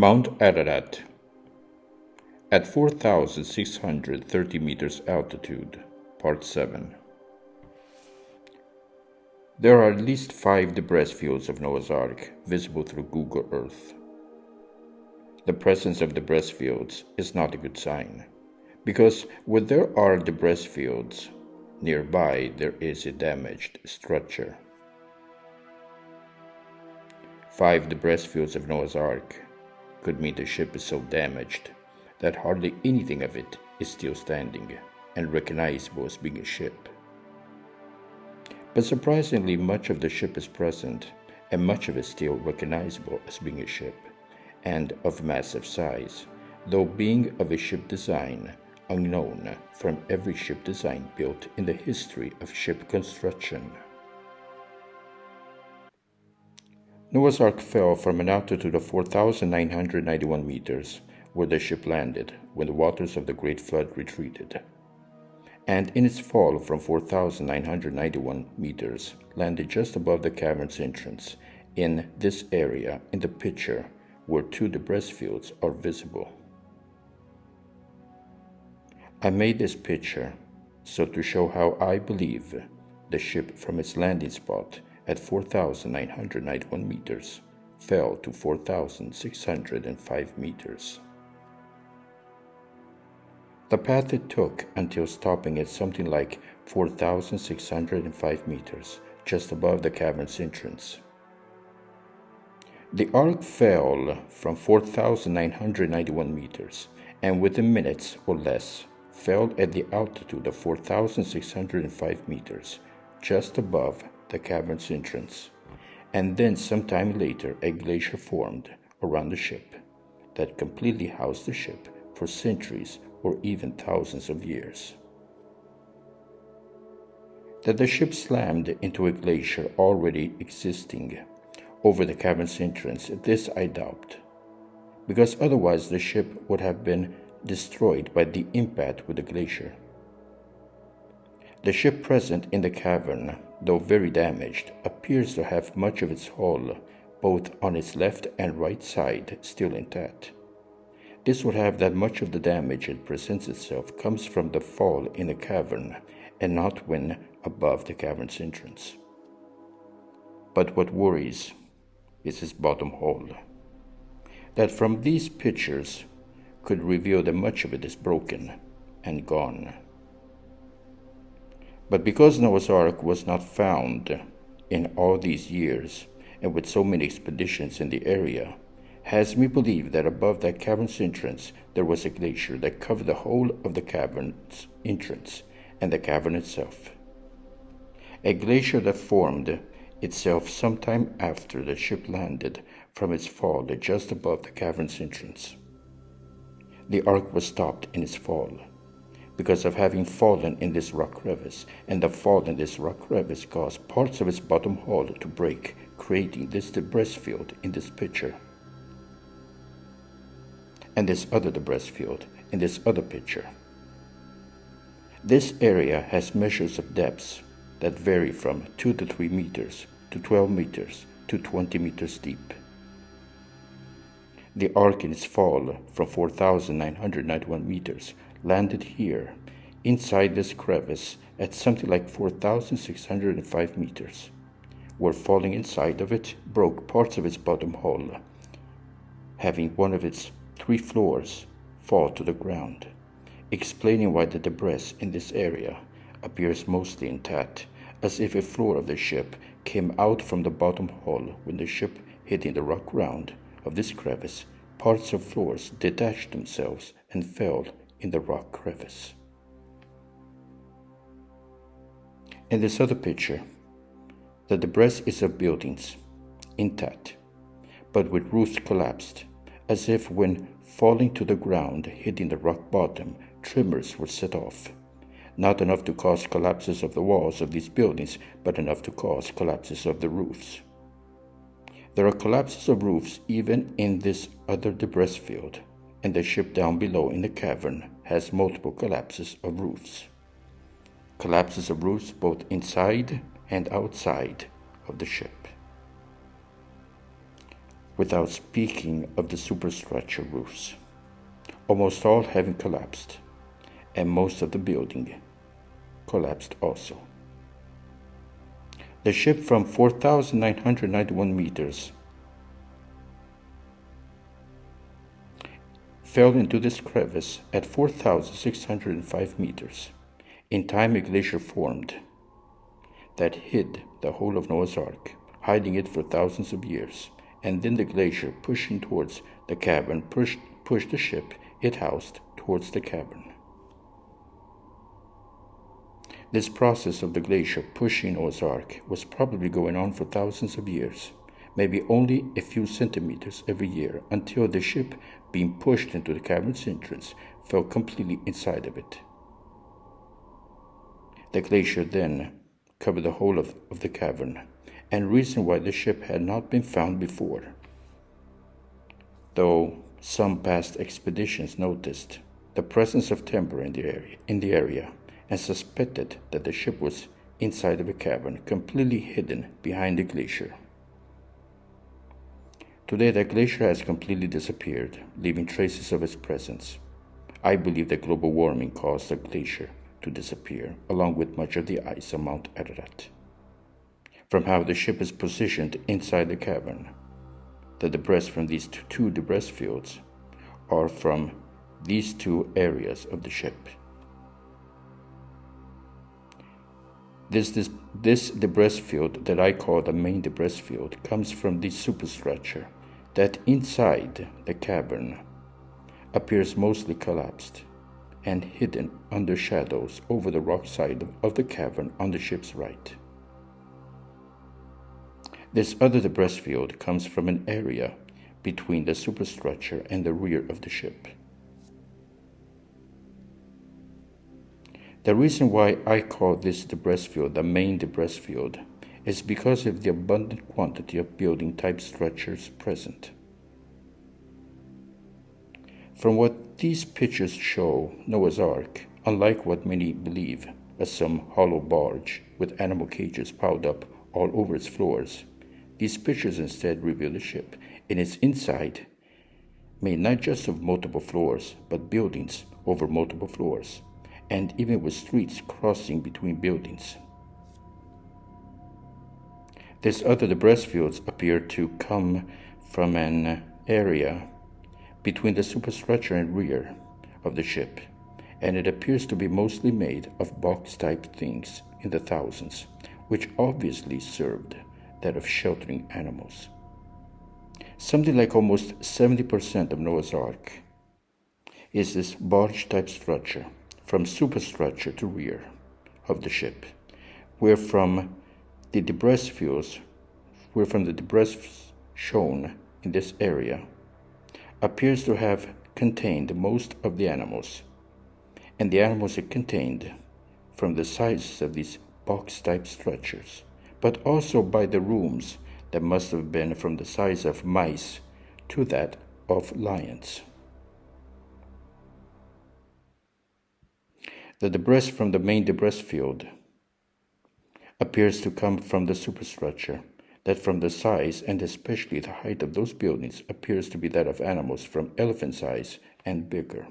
Mount Ararat. At 4,630 meters altitude, Part 7. There are at least 5 debris fields of Noah's Ark visible through Google Earth. The presence of debris fields is not a good sign, because where there are debris fields, nearby there is a damaged structure. 5 debris fields of Noah's Ark could mean the ship is so damaged that hardly anything of it is still standing and recognizable as being a ship. But surprisingly, much of the ship is present, and much of it still recognizable as being a ship, and of massive size, though being of a ship design unknown from every ship design built in the history of ship construction. Noah's Ark fell from an altitude of 4,991 meters, where the ship landed when the waters of the Great Flood retreated, and in its fall from 4,991 meters landed just above the cavern's entrance in this area in the picture where 2 debris fields are visible. I made this picture so to show how I believe the ship from its landing spot at 4,991 meters fell to 4,605 meters. The path it took until stopping at something like 4,605 meters, just above the cavern's entrance. The Ark fell from 4,991 meters, and within minutes or less, fell at the altitude of 4,605 meters, just above the cavern's entrance, and then sometime later a glacier formed around the ship that completely housed the ship for centuries or even thousands of years. That the ship slammed into a glacier already existing over the cavern's entrance, this I doubt, because otherwise the ship would have been destroyed by the impact with the glacier. The ship present in the cavern, though very damaged, appears to have much of its hull, both on its left and right side, still intact. This would have that much of the damage it presents itself comes from the fall in the cavern and not when above the cavern's entrance. But what worries is its bottom hull. That from these pictures could reveal that much of it is broken and gone. But because Noah's Ark was not found in all these years, and with so many expeditions in the area, has me believe that above that cavern's entrance there was a glacier that covered the whole of the cavern's entrance and the cavern itself. A glacier that formed itself sometime after the ship landed from its fall just above the cavern's entrance. The Ark was stopped in its fall because of having fallen in this rock crevice, and the fall in this rock crevice caused parts of its bottom hull to break, creating this debris field in this picture, and this other debris field in this other picture. This area has measures of depths that vary from 2 to 3 meters to 12 meters to 20 meters deep. The Ark in its fall from 4,991 meters landed here, inside this crevice, at something like 4,605 meters, where falling inside of it broke parts of its bottom hull, having one of its 3 floors fall to the ground, explaining why the debris in this area appears mostly intact, as if a floor of the ship came out from the bottom hull when the ship hitting the rock ground of this crevice. Parts of floors detached themselves and fell in the rock crevice. In this other picture, the debris is of buildings, intact, but with roofs collapsed, as if when falling to the ground, hitting the rock bottom, tremors were set off. Not enough to cause collapses of the walls of these buildings, but enough to cause collapses of the roofs. There are collapses of roofs even in this other debris field, and the ship down below in the cavern has multiple collapses of roofs. Collapses of roofs both inside and outside of the ship. without speaking of the superstructure roofs, almost all having collapsed, and most of the building collapsed also. The ship from 4,991 meters fell into this crevice at 4,605 meters. In time, a glacier formed that hid the whole of Noah's Ark, hiding it for thousands of years, and then the glacier, pushing towards the cavern, pushed the ship it housed towards the cavern. This process of the glacier pushing Noah's Ark was probably going on for thousands of years, maybe only a few centimeters every year, until the ship, being pushed into the cavern's entrance, fell completely inside of it. The glacier then covered the whole of the cavern, and reason why the ship had not been found before, though some past expeditions noticed the presence of timber in the area and suspected that the ship was inside of a cavern completely hidden behind the glacier. Today, the glacier has completely disappeared, leaving traces of its presence. I believe that global warming caused the glacier to disappear, along with much of the ice on Mount Ararat. From how the ship is positioned inside the cavern, the debris from these two debris fields are from these two areas of the ship. This debris field that I call the main debris field comes from the superstructure that inside the cavern appears mostly collapsed and hidden under shadows over the rock side of the cavern on the ship's right. This other debris field comes from an area between the superstructure and the rear of the ship. The reason why I call this debris field the main debris field is because of the abundant quantity of building type structures present. From what these pictures show, Noah's Ark, unlike what many believe as some hollow barge with animal cages piled up all over its floors, these pictures instead reveal the ship in its inside, made not just of multiple floors, but buildings over multiple floors, and even with streets crossing between buildings. These other debris fields appear to come from an area between the superstructure and rear of the ship, and it appears to be mostly made of box-type things in the thousands, which obviously served that of sheltering animals. Something like almost 70% of Noah's Ark is this barge-type structure, from superstructure to rear of the ship, where from the debris shown in this area appears to have contained most of the animals, and the animals it contained from the sizes of these box-type structures, but also by the rooms that must have been from the size of mice to that of lions. The debris from the main debris field appears to come from the superstructure, that from the size and especially the height of those buildings appears to be that of animals from elephant size and bigger.